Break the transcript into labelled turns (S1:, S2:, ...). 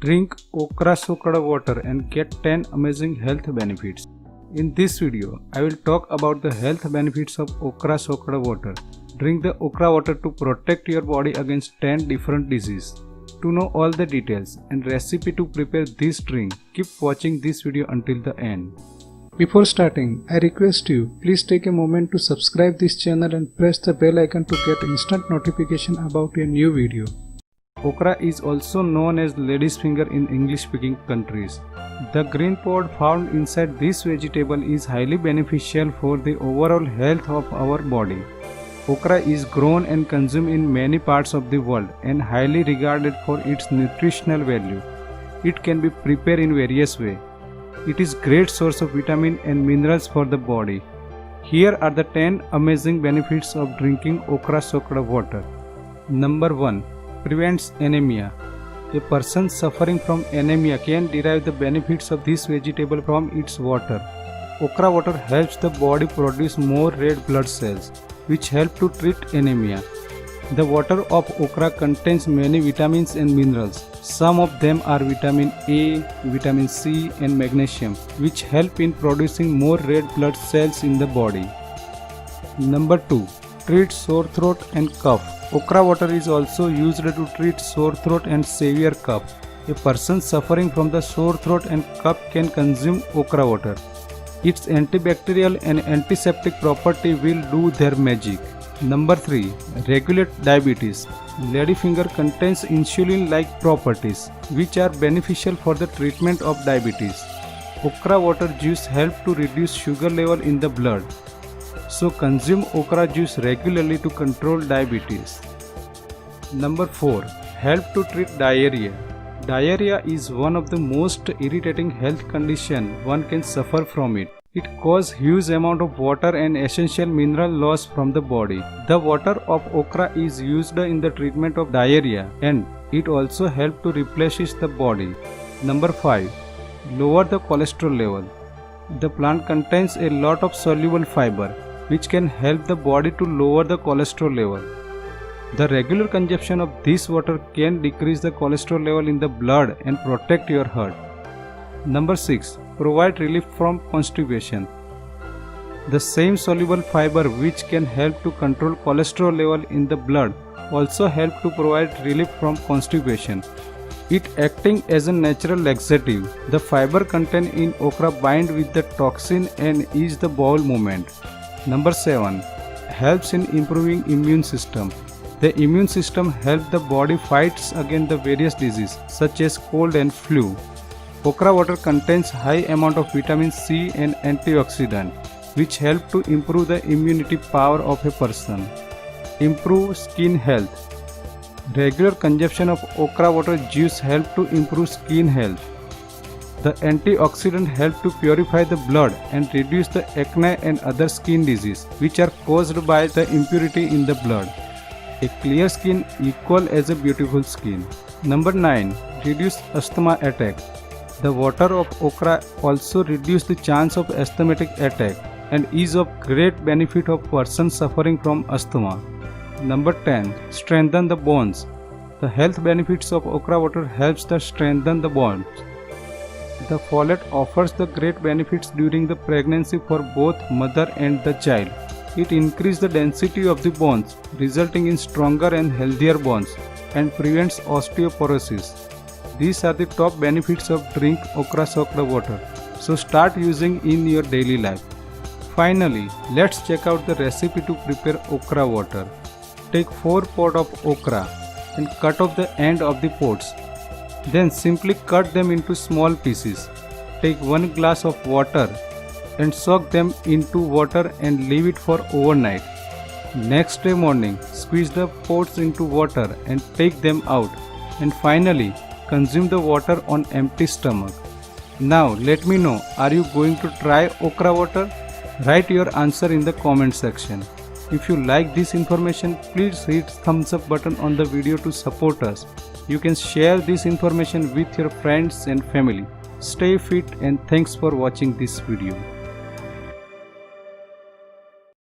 S1: Drink okra soaked water and get 10 amazing health benefits. In this video, I will talk about the health benefits of okra soaked water. Drink the okra water to protect your body against 10 different diseases. To know all the details and recipe to prepare this drink, keep watching this video until the end. Before starting, I request you, please take a moment to subscribe this channel and press the bell icon to get instant notification about a new video. Okra is also known as lady's finger in English-speaking countries. The green pod found inside this vegetable is highly beneficial for the overall health of our body. Okra is grown and consumed in many parts of the world and highly regarded for its nutritional value. It can be prepared in various ways. It is a great source of vitamin and minerals for the body. Here are the 10 amazing benefits of drinking okra soaked water. Number 1. Prevents anemia. A person suffering from anemia can derive the benefits of this vegetable from its water. Okra water helps the body produce more red blood cells, which help to treat anemia. The water of okra contains many vitamins and minerals. Some of them are vitamin A, vitamin C and magnesium, which help in producing more red blood cells in the body. Number 2. Treats sore throat and cough. Okra water is also used to treat sore throat and severe cough. A person suffering from the sore throat and cough can consume okra water. Its antibacterial and antiseptic property will do their magic. Number 3. Regulate diabetes. Ladyfinger contains insulin-like properties, which are beneficial for the treatment of diabetes. Okra water juice helps to reduce sugar level in the blood. So consume okra juice regularly to control diabetes. Number 4. Help to treat diarrhea. Diarrhea is one of the most irritating health conditions one can suffer from it. It causes huge amount of water and essential mineral loss from the body. The water of okra is used in the treatment of diarrhea and it also helps to replenish the body. Number 5. Lower the cholesterol level. The plant contains a lot of soluble fiber, which can help the body to lower the cholesterol level. The regular consumption of this water can decrease the cholesterol level in the blood and protect your heart. Number 6. Provide relief from constipation. The same soluble fiber which can help to control cholesterol level in the blood also help to provide relief from constipation. It acting as a natural laxative. The fiber contained in okra bind with the toxin and ease the bowel movement. Number 7. Helps in improving immune system. The immune system helps the body fights against the various diseases such as cold and flu. Okra water contains high amount of vitamin C and antioxidant, which help to improve the immunity power of a person. Improve skin health. Regular consumption of okra water juice help to improve skin health. The antioxidant help to purify the blood and reduce the acne and other skin disease which are caused by the impurity in the blood. A clear skin equal as a beautiful skin. Number 9. Reduce asthma attack. The water of okra also reduce the chance of asthmatic attack and is of great benefit of person suffering from asthma. Number 10. Strengthen the bones. The health benefits of okra water helps to strengthen the bones. The folate offers the great benefits during the pregnancy for both mother and the child. It increases the density of the bones, resulting in stronger and healthier bones, and prevents osteoporosis. These are the top benefits of drink okra soaked water. So start using in your daily life. Finally, let's check out the recipe to prepare okra water. Take 4 pods of okra and cut off the end of the pods. Then simply cut them into small pieces. Take 1 glass of water and soak them into water and leave it for overnight. Next day morning, squeeze the pods into water and take them out. And finally, consume the water on empty stomach. Now let me know, are you going to try okra water? Write your answer in the comment section. If you like this information, please hit thumbs up button on the video to support us. You can share this information with your friends and family. Stay fit and thanks for watching this video.